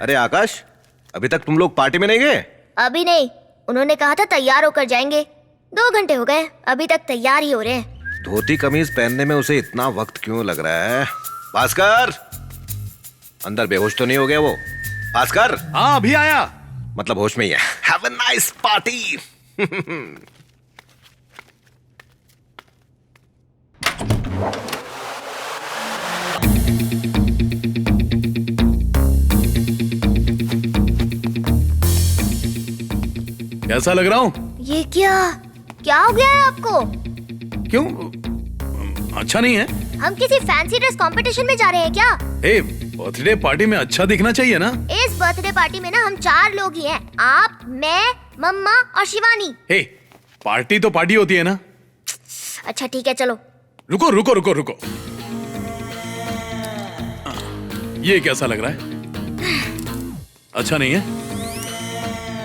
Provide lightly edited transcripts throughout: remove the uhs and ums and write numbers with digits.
अरे आकाश, अभी तक तुम लोग पार्टी में नहीं गए? अभी नहीं, उन्होंने कहा था तैयार होकर जाएंगे। 2 घंटे हो गए, अभी तक तैयार ही हो रहे हैं। धोती कमीज पहनने में उसे इतना वक्त क्यों लग रहा है? भास्कर, अंदर बेहोश तो नहीं हो गया वो? भास्कर। हाँ अभी आया। मतलब होश में ही है। Have a nice party. कैसा लग रहा हूँ? ये क्या हो गया है आपको? क्यों, अच्छा नहीं है? हम किसी फैंसी ड्रेस कंपटीशन में जा रहे हैं क्या? बर्थडे पार्टी में अच्छा दिखना चाहिए ना। इस बर्थडे पार्टी में ना हम 4 लोग ही हैं, आप, मैं, मम्मा और शिवानी। पार्टी तो पार्टी होती है ना। अच्छा ठीक है, चलो। रुको रुको रुको रुको, ये कैसा लग रहा है? अच्छा नहीं है?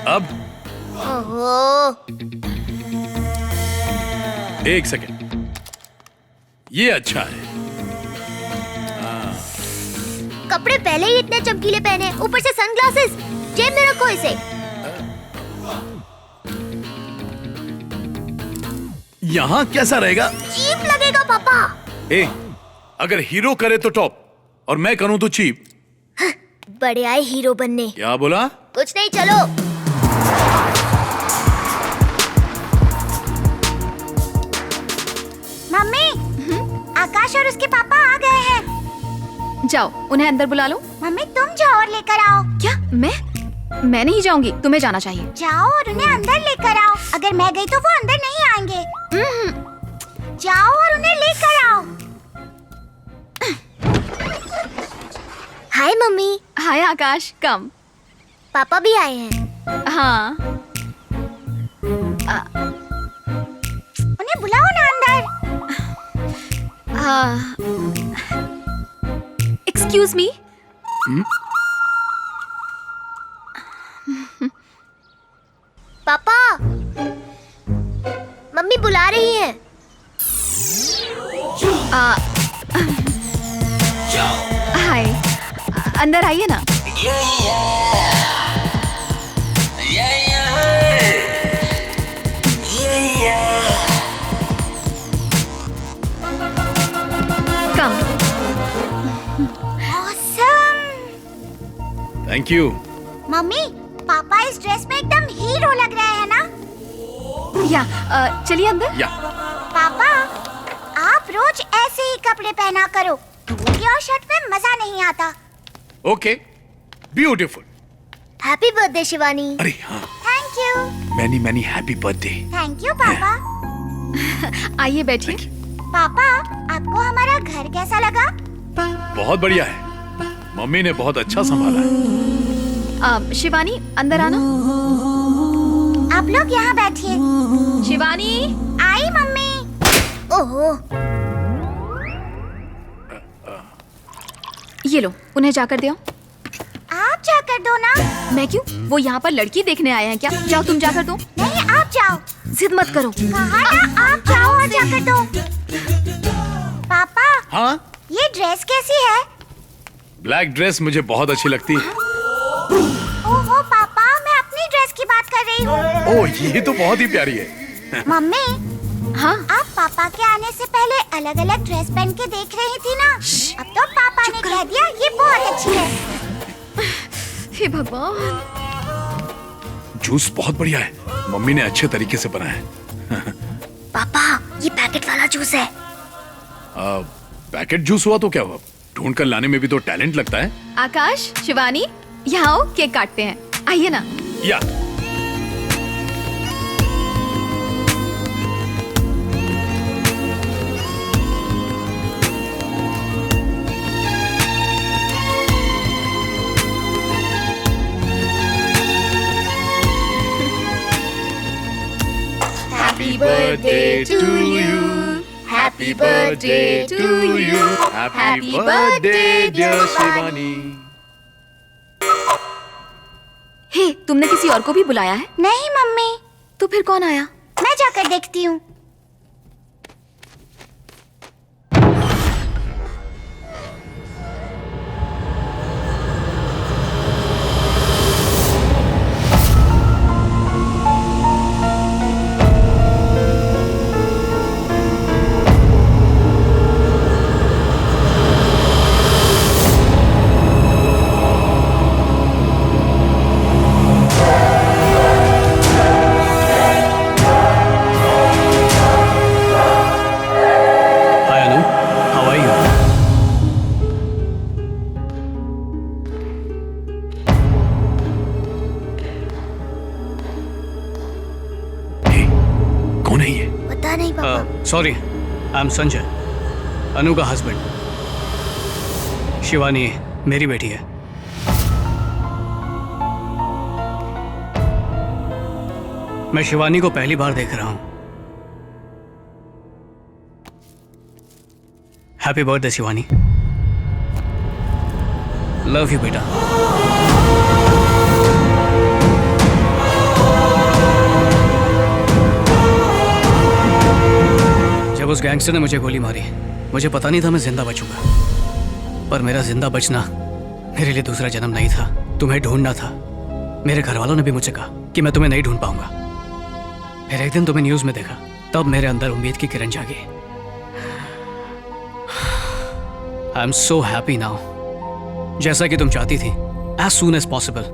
अब ओहो, 1 सेकेंड, ये अच्छा है। कपड़े पहले ही इतने चमकीले पहने, ऊपर से सनग्लासेस। जेब में रखो इसे। यहाँ कैसा रहेगा? चीप लगेगा पापा। अगर हीरो करे तो टॉप और मैं करूँ तो चीप। बड़े आए हीरो बनने। क्या बोला? कुछ नहीं, चलो। मम्मी, आकाश और उसके पापा आ गए हैं। जाओ, उन्हें अंदर बुला लो। मम्मी तुम जाओ और लेकर आओ। क्या? मैं नहीं जाऊंगी, तुम्हें जाना चाहिए। जाओ और उन्हें अंदर लेकर आओ। अगर मैं गई तो वो अंदर नहीं आएंगे। जाओ और उन्हें लेकर आओ। हाय मम्मी। हाय आकाश, कम। पापा भी आए हैं। हाँ। उन्हें बुलाओ ना अंदर। Excuse me. पापा, मम्मी बुला रही हैं। हाय, अंदर आइए ना। कम। ऑसम। Thank you. मम्मी, पापा इस ड्रेस में एकदम हीरो लग रहे हैं ना? या चलिए अंदर। या पापा, आप रोज ऐसे ही कपड़े पहना करो। धोती और शर्ट में मजा नहीं आता। Okay, beautiful. Happy birthday Shivani. अरे हाँ, thank you. Many many happy birthday. Thank you पापा। आइए बैठिए। पापा, आपको हमारा घर कैसा लगा? बहुत बढ़िया है, मम्मी ने बहुत अच्छा संभाला है। शिवानी, अंदर आना। आप लोग यहाँ बैठिए। शिवानी। आई मम्मी। ओहो, ये लो, उन्हें जाकर दो। आप जाकर दो ना। मैं क्यों? वो यहाँ पर लड़की देखने आए हैं क्या? जाओ, तुम जाकर दो। नहीं, आप जाओ। जिद मत करो। कहा ना, आप जाओ और जाकर दो। पापा, हाँ, ये ड्रेस कैसी है? ब्लैक ड्रेस मुझे बहुत अच्छी लगती है। ओहो पापा, मैं अपनी ड्रेस की बात कर रही हूँ। ओह, ये तो बहुत ही प्यारी है। मम्मी, हाँ? आप पापा के आने से पहले अलग अलग ड्रेस पहन के देख रही थी ना। अब तो पापा ने कह दिया ये बहुत अच्छी है। हे भगवान। जूस बहुत बढ़िया है, मम्मी ने अच्छे तरीके से बनाया है। पापा, ये पैकेट वाला जूस है। पैकेट जूस हुआ तो क्या हुआ? ढूंढ कर लाने में भी तो टैलेंट लगता है। आकाश, शिवानी, यहाँ आओ, केक काटते हैं। आइए ना। या Happy birthday to you. Happy birthday to you. Happy birthday dear Shivani. हे, तुमने किसी और को भी बुलाया है? नहीं मम्मी। तो फिर कौन आया? मैं जाकर देखती हूँ। पापा। सॉरी, आई एम संजय, अनु का हस्बैंड। शिवानी मेरी बेटी है। मैं शिवानी को पहली बार देख रहा हूं। Happy birthday Shivani. Love you बेटा। जब उस गैंगस्टर ने मुझे गोली मारी, मुझे पता नहीं था मैं जिंदा बचूंगा। पर मेरा जिंदा बचना मेरे लिए दूसरा जन्म नहीं था, तुम्हें ढूंढना था। मेरे घर वालों ने भी मुझे कहा कि मैं तुम्हें नहीं ढूंढ पाऊंगा। फिर एक दिन तुम्हें न्यूज में देखा, तब मेरे अंदर उम्मीद की किरण जागी। I am so happy now. जैसा कि तुम चाहती थी, एज सून एज पॉसिबल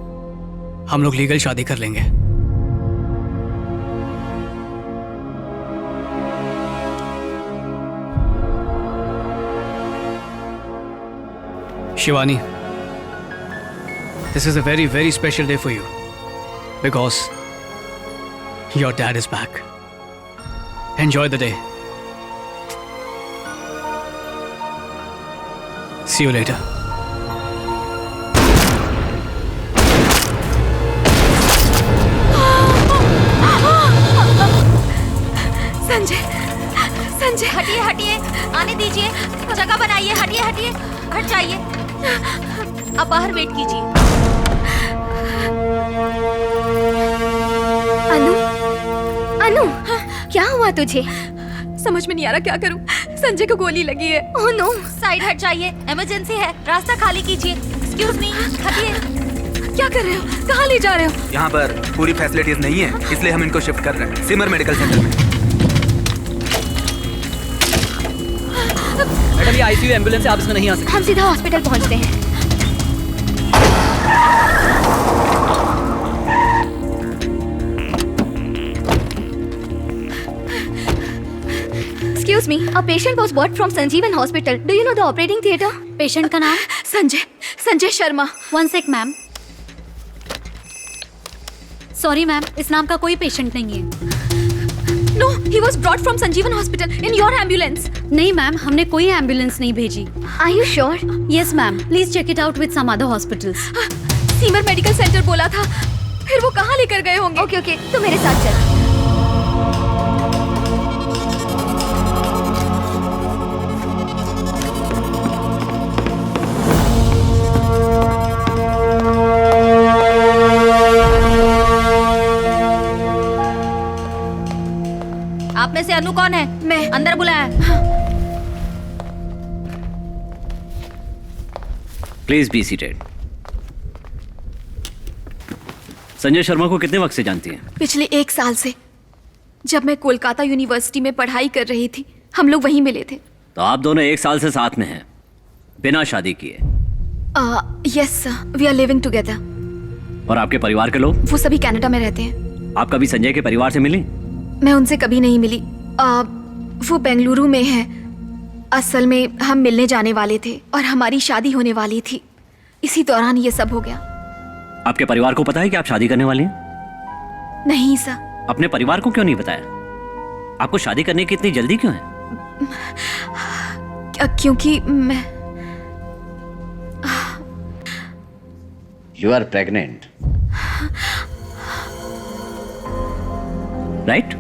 हम लोग लीगल शादी कर लेंगे। Shivani, this is a very, very special day for you because your dad is back. Enjoy the day. See you later. Sanjay, Sanjay हटिए हटिए, आने दीजिए, जगह बनाइए, हटिए हटिए, हट जाइए। आप बाहर वेट कीजिए। अनु, अनु, क्या हुआ तुझे? समझ में नहीं आ रहा क्या करूं। संजय को गोली लगी है। Oh no. साइड हट जाइए, इमरजेंसी है, रास्ता खाली कीजिए। एक्सक्यूज मी, हटिए। क्या कर रहे हो? कहाँ ले जा रहे हो? यहाँ पर पूरी फैसिलिटीज नहीं है, इसलिए हम इनको शिफ्ट कर रहे हैं सिमर मेडिकल सेंटर में। मैडम, ये आईसीयू एम्बुलेंस है, आप इसमें नहीं आ सकते। हम सीधा हॉस्पिटल पहुंचते हैं। Excuse me, a patient was brought from Sanjeevan Hospital. Do you know the operating theatre? Patient का नाम? Sanjay, Sanjay Sharma. 1 sec ma'am. Sorry ma'am, इस नाम का कोई पेशेंट नहीं है। No, he was brought from Sanjeevan Hospital in your ambulance. नहीं ma'am, हमने कोई एम्बुलेंस नहीं भेजी। Are you sure? Yes ma'am, please check it out with some other hospitals. Simar medical centre बोला था, फिर वो कहाँ लेकर गए होंगे? ओके ओके, तू मेरे साथ चल। आप में से अनु कौन है? मैं। अंदर बुलाया। Please be seated. Sanjay Sharma को कितने वक्त से जानती हैं? पिछले 1 साल से, जब मैं कोलकाता यूनिवर्सिटी में पढ़ाई कर रही थी, हम लोग वहीं मिले थे। तो आप दोनों 1 साल से साथ में हैं, बिना शादी किए? Yes, we are living together. और आपके परिवार के लोग? वो सभी कनाडा में रहते हैं। आप कभी संजय के परिवार से मिली? मैं उनसे कभी नहीं मिली। वो बेंगलुरु में है। असल में हम मिलने जाने वाले थे और हमारी शादी होने वाली थी। इसी दौरान ये सब हो गया। आपके परिवार को पता है कि आप शादी करने वाली हैं? नहीं सर। अपने परिवार को क्यों नहीं बताया? आपको शादी करने की इतनी जल्दी क्यों है? क्योंकि मैं you are pregnant, right?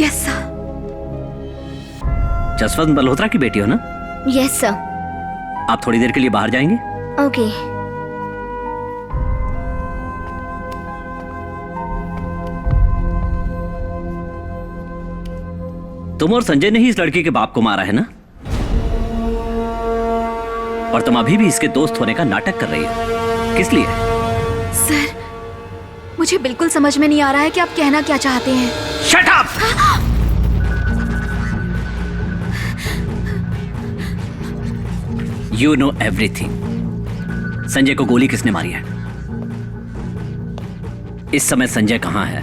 Yes sir. Jaswant Malhotra की बेटी हो ना? Yes sir. आप थोड़ी देर के लिए बाहर जाएंगे? ओके। तुम और संजय ने ही इस लड़की के बाप को मारा है ना? और तुम अभी भी इसके दोस्त होने का नाटक कर रही हो, किस लिए? सर, मुझे बिल्कुल समझ में नहीं आ रहा है कि आप कहना क्या चाहते हैं। Shut up! You know everything. Sanjay को गोली किसने मारी है? इस समय संजय कहां है?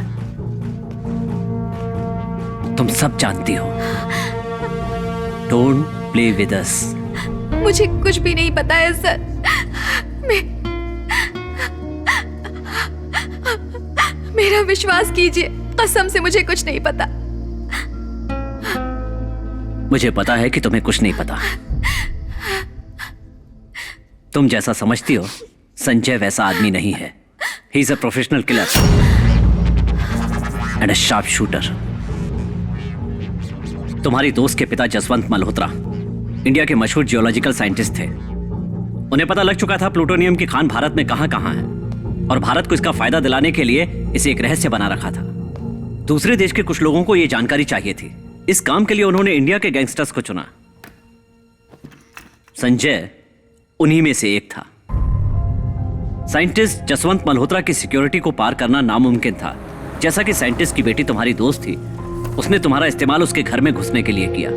तुम सब जानती हो। Don't play with us. मुझे कुछ भी नहीं पता है सर। मेरा विश्वास कीजिए, कसम से मुझे कुछ नहीं पता। मुझे पता है कि तुम्हें कुछ नहीं पता। तुम जैसा समझती हो संजय वैसा आदमी नहीं है। He is a professional killer and a sharp shooter. तुम्हारी दोस्त के पिता जसवंत मल्होत्रा इंडिया के मशहूर जियोलॉजिकल साइंटिस्ट थे। उन्हें पता लग चुका था प्लूटोनियम की खान भारत में कहां कहां है, और भारत को इसका फायदा दिलाने के लिए इसे एक रहस्य बना रखा था। दूसरे देश के कुछ लोगों को यह जानकारी चाहिए थी। इस काम के लिए उन्होंने इंडिया के गैंगस्टर्स को चुना। संजय उन्हीं में से एक था। साइंटिस्ट जसवंत मल्होत्रा की सिक्योरिटी को पार करना नामुमकिन था। जैसा कि साइंटिस्ट की बेटी तुम्हारी दोस्त थी, उसने तुम्हारा इस्तेमाल उसके घर में घुसने के लिए किया।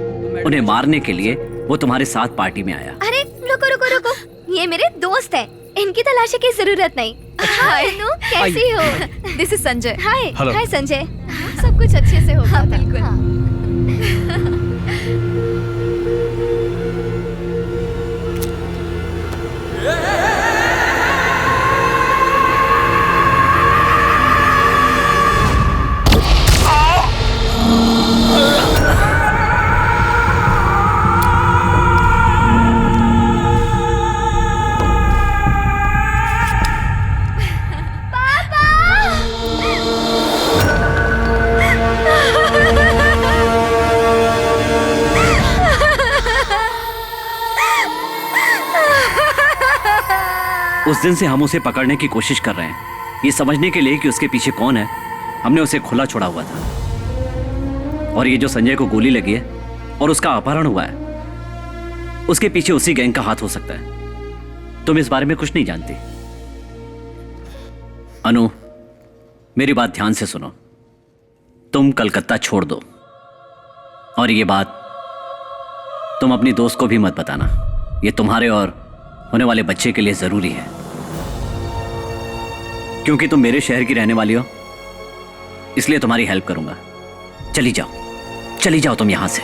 उन्हें मारने के लिए वो तुम्हारे साथ पार्टी में आया। अरे रुको रुको रुको, ये मेरे दोस्त है, इनकी तलाशी की जरूरत नहीं। हाय अनु, कैसी हो? This is Sanjay. Hi Hello. हाय संजय, सब कुछ अच्छे से होगा। बिल्कुल। उस दिन से हम उसे पकड़ने की कोशिश कर रहे हैं, ये समझने के लिए कि उसके पीछे कौन है। हमने उसे खुला छोड़ा हुआ था, और ये जो संजय को गोली लगी है और उसका अपहरण हुआ है, उसके पीछे उसी गैंग का हाथ हो सकता है। तुम इस बारे में कुछ नहीं जानती। अनु, मेरी बात ध्यान से सुनो। तुम कलकत्ता छोड़ दो, और ये बात तुम अपनी दोस्त को भी मत बताना। ये तुम्हारे और होने वाले बच्चे के लिए जरूरी है, क्योंकि तुम मेरे शहर की रहने वाली हो, इसलिए तुम्हारी हेल्प करूंगा। चली जाओ तुम यहां से।